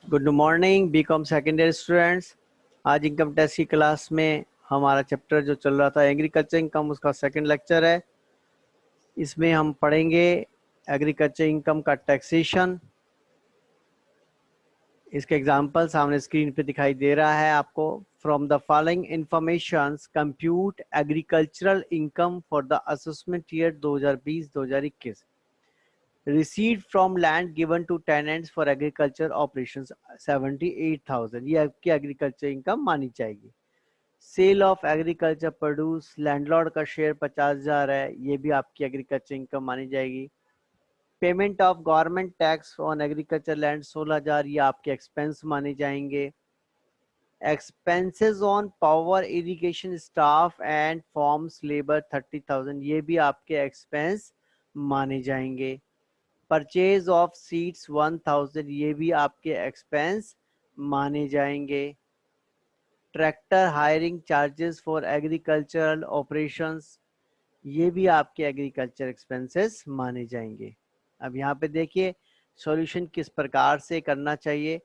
Good morning BCom secondary students. आज income tax की class में हमारा चैप्टर जो चल रहा था एग्रीकल्चर इनकम, उसका सेकंड लेक्चर है। इसमें हम पढ़ेंगे एग्रीकल्चर इनकम का टैक्सेशन। इसके एग्जांपल सामने स्क्रीन पे दिखाई दे रहा है आपको। From the following informations compute agricultural income for the assessment year 2020-2021। Receipt from land given to tenants for agriculture operations 78,000। ये आपकी एग्रीकल्चर इनकम मानी जाएगी। Sale of agriculture produce, landlord का शेयर 50,000 है, ये भी आपकी एग्रीकल्चर इनकम मानी जाएगी। Payment of government tax on agriculture land 16,000, ये आपके एक्सपेंस माने जाएंगे। Expenses on power irrigation staff and forms labour 30,000, ये भी आपके एक्सपेंस माने जाएंगे। परचेज ऑफ सीड्स 1,000, ये भी आपके एक्सपेंस माने जाएंगे। Tractor hiring charges for agricultural operations, ये भी आपके एग्रीकल्चर एक्सपेंसेस माने जाएंगे। अब यहाँ पे देखिए सॉल्यूशन किस प्रकार से करना चाहिए।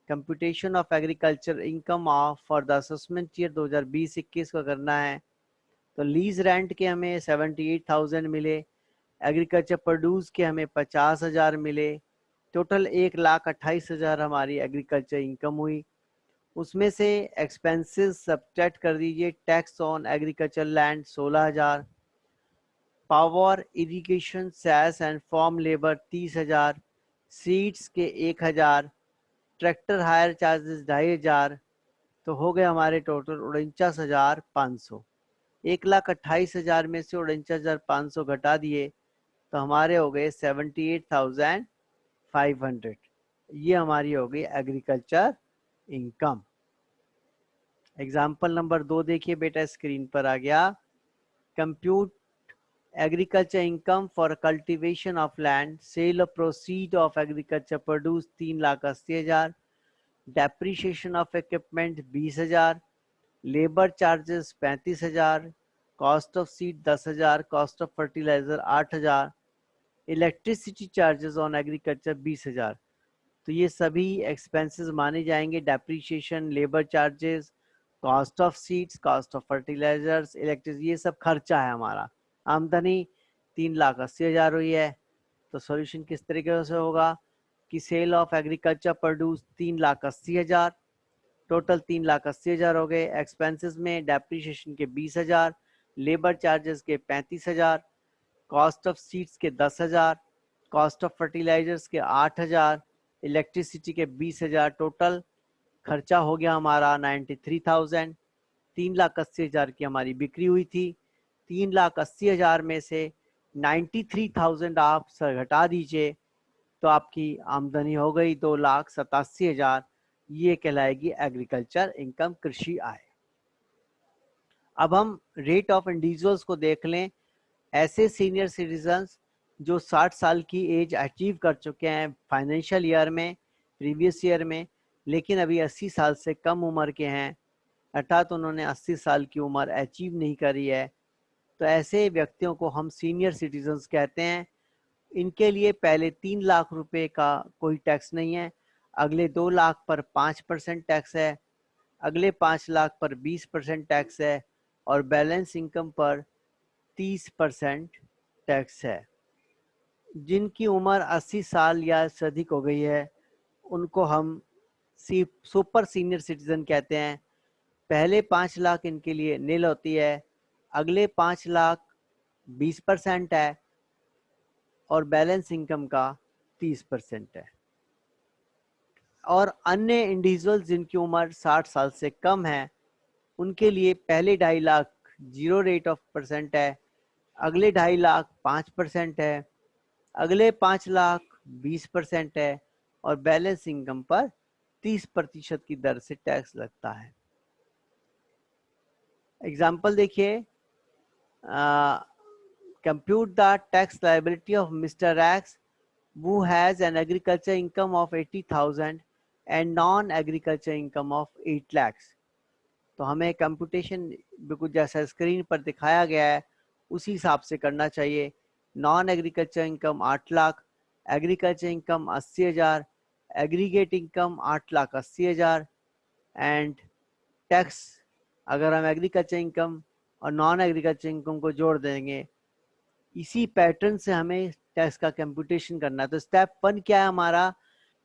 Computation of agriculture income for the assessment year 2020-21 को करना है। तो लीज रेंट के हमें 78,000 मिले, एग्रीकल्चर प्रोड्यूस के हमें 50,000 मिले, टोटल 1,28,000 हमारी एग्रीकल्चर इनकम हुई। उसमें से एक्सपेंसेस सब्ट्रैक्ट कर दीजिए। Tax on agriculture land 16,000, power irrigation cess and farm labour 30,000, seeds के 1,000, ट्रैक्टर हायर चार्जेस 2,500, तो हो गए हमारे टोटल 49,500। 1,28,000 में से 49,500 घटा दिए तो हमारे हो गए 78,500। ये हमारी हो गई एग्रीकल्चर इनकम। एग्जाम्पल नंबर 2 देखिए बेटा, स्क्रीन पर आ गया। Compute agriculture income for cultivation of land, sale of proceed of agriculture produce 3,80,000, depreciation of equipment 20,000, labour charges 35,000, cost of seed 10,000, cost of fertiliser 8,000, electricity charges on agriculture 20,000। तो ये सभी expenses माने जाएंगे। Depreciation, labour charges, cost of seeds, cost of fertilisers, electricity, ये सब खर्चा है हमारा। आमदनी 3,80,000 हुई है। तो सॉल्यूशन किस तरीके से होगा कि sale of agriculture produce 3,80,000, total 3,80,000 हो गए। एक्सपेंसेस में डेप्रीशिएशन के 20,000, लेबर चार्जेस के 35,000, कॉस्ट ऑफ सीड्स के 10,000, कॉस्ट ऑफ फर्टिलाइजर्स के 8,000, इलेक्ट्रिसिटी के 20,000, टोटल खर्चा हो गया हमारा 93,000। 3,80,000 की हमारी बिक्री हुई थी। 3,80,000 में से 93,000 आप सर घटा दीजिए तो आपकी आमदनी हो गई 2,87,000। ये कहलाएगी एग्रीकल्चर इनकम, कृषि आय। अब हम रेट ऑफ इंडिविजुअल्स को देख लें। ऐसे सीनियर सिटीजन्स जो 60 साल की एज अचीव कर चुके हैं फाइनेंशियल ईयर में, प्रीवियस ईयर में, लेकिन अभी 80 साल से कम उम्र के हैं, अर्थात उन्होंने 80 साल की उम्र अचीव नहीं करी है, तो ऐसे व्यक्तियों को हम सीनियर सिटीजन्स कहते हैं। इनके लिए पहले 3 लाख रुपए का कोई टैक्स नहीं है, अगले 2 लाख पर 5% टैक्स है, अगले 5 लाख पर 20% टैक्स है, और बैलेंस इनकम पर 30% टैक्स है। जिनकी उम्र 80 साल या से अधिक हो गई है उनको हम सुपर सीनियर सिटीजन कहते हैं। पहले 5 लाख इनके लिए नील होती है, अगले 5 लाख 20% है, और बैलेंस इनकम का 30% है। और अन्य इंडिविजुअल जिनकी उम्र 60 साल से कम है उनके लिए पहले 2.5 लाख 0 रेट ऑफ परसेंट है, अगले 2.5 लाख 5% है, अगले 5 लाख 20% है, और बैलेंस इनकम पर 30% की दर से टैक्स लगता है। एग्जाम्पल देखिए, compute the tax liability of mister x who has an agriculture income of 80,000 and non-agriculture income of 8 lakhs। तो हमें कंप्यूटेशन बिल्कुल जैसा स्क्रीन पर दिखाया गया है उसी हिसाब से करना चाहिए। Non agriculture income 8 lakh, agriculture income 80,000, aggregate income 8,80,000 and tax, अगर हम एग्रीकल्चर इनकम और नॉन एग्रीकल्चर इनकम को जोड़ देंगे, इसी पैटर्न से हमें टैक्स का कंप्यूटेशन करना है। तो स्टेप 1 क्या है हमारा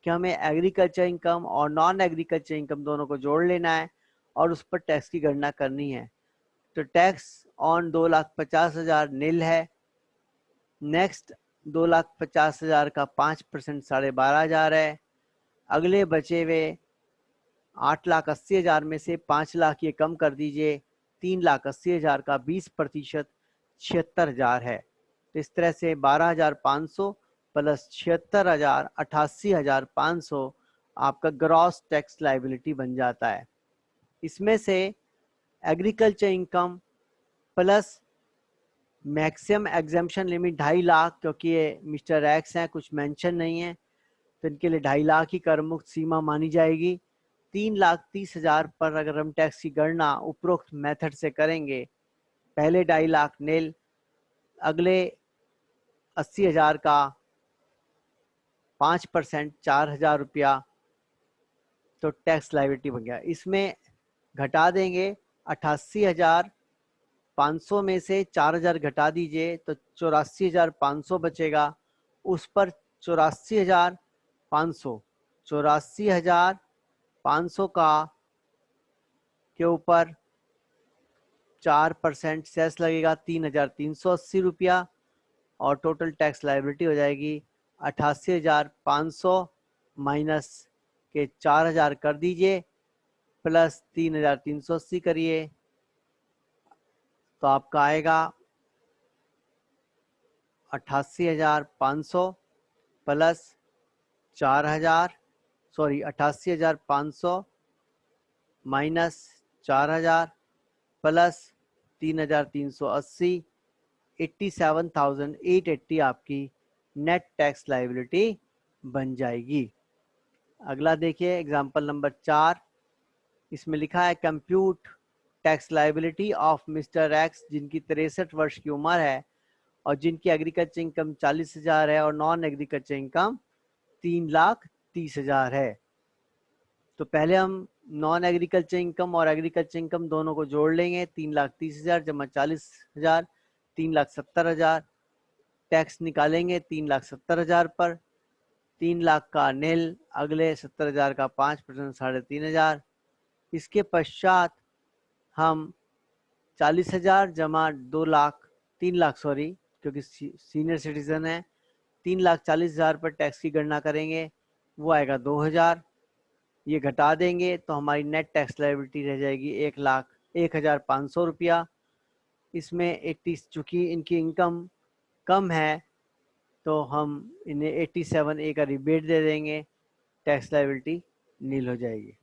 कि हमें एग्रीकल्चर इनकम और नॉन एग्रीकल्चर इनकम दोनों को जोड़ लेना है और उस पर टैक्स की गणना करनी है। तो टैक्स ऑन 2,50,000 नील है। नेक्स्ट 2,50,000 का 5% 12,500 है। अगले बचे हुए 8,80,000 में से 5 लाख ये कम कर दीजिए, 3,80,000 का 20% 76,000 है। तो इस तरह से 12,500 प्लस 76,000 88,500 आपका ग्रॉस टैक्स लायबिलिटी बन जाता है। इसमें से agriculture income plus maximum exemption limit 2.5 lakh, क्योंकि ये मिस्टर एक्स हैं, कुछ मेंशन नहीं है, तो इनके लिए 2.5 लाख ही कर मुक्त सीमा मानी जाएगी। 3,30,000 पर अगर हम टैक्स की गणना उपरोक्त मेथड से करेंगे, पहले 2.5 लाख नील, अगले 80,000 का 5% 4,000 रुपया, तो टैक्स लायबिलिटी बन गया। इसमें घटा देंगे 88,500 में से 4,000 घटा दीजिए तो 84,500 बचेगा। उस पर 84,500 का के ऊपर 4% सेस लगेगा, 3,380 रुपया, और टोटल टैक्स लायबिलिटी हो जाएगी 88,500 माइनस के 4,000 कर दीजिए प्लस 3,380 करिए, तो आपका आएगा 88,500 प्लस 4,000, सॉरी 88,500 माइनस 4,000 प्लस 3,380, 87,880 आपकी नेट टैक्स लायबिलिटी बन जाएगी। अगला देखिए एग्जांपल नंबर 4, इसमें लिखा है compute tax liability of mister x जिनकी 63 वर्ष की उम्र है और जिनकी एग्रीकल्चर इनकम 40,000 है और नॉन एग्रीकल्चर इनकम 3,30,000 है। तो पहले हम नॉन एग्रीकल्चर इनकम और एग्रीकल्चर इनकम दोनों को जोड़ लेंगे, 3,30,000 जमा 40,000 3,70,000, टैक्स निकालेंगे 3,70,000 पर, 3 लाख का नील, अगले 70,000 का 5% 3,500। इसके पश्चात हम 40,000 जमा 2 लाख 3 लाख सॉरी क्योंकि सीनियर सिटीजन है, 3,40,000 पर टैक्स की गणना करेंगे, वो आएगा 2,000। ये घटा देंगे तो हमारी नेट टैक्स लायबिलिटी रह जाएगी 1,01,500 रुपया। इसमें 80 चूँकि इनकी इनकम कम है तो हम इन्हें 87A का रिबेट दे देंगे, टैक्स लायबिलिटी नील हो जाएगी।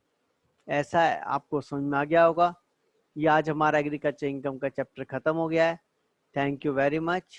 ऐसा आपको समझ में आ गया होगा। ये आज हमारा एग्रीकल्चर इनकम का चैप्टर खत्म हो गया है। Thank you very much.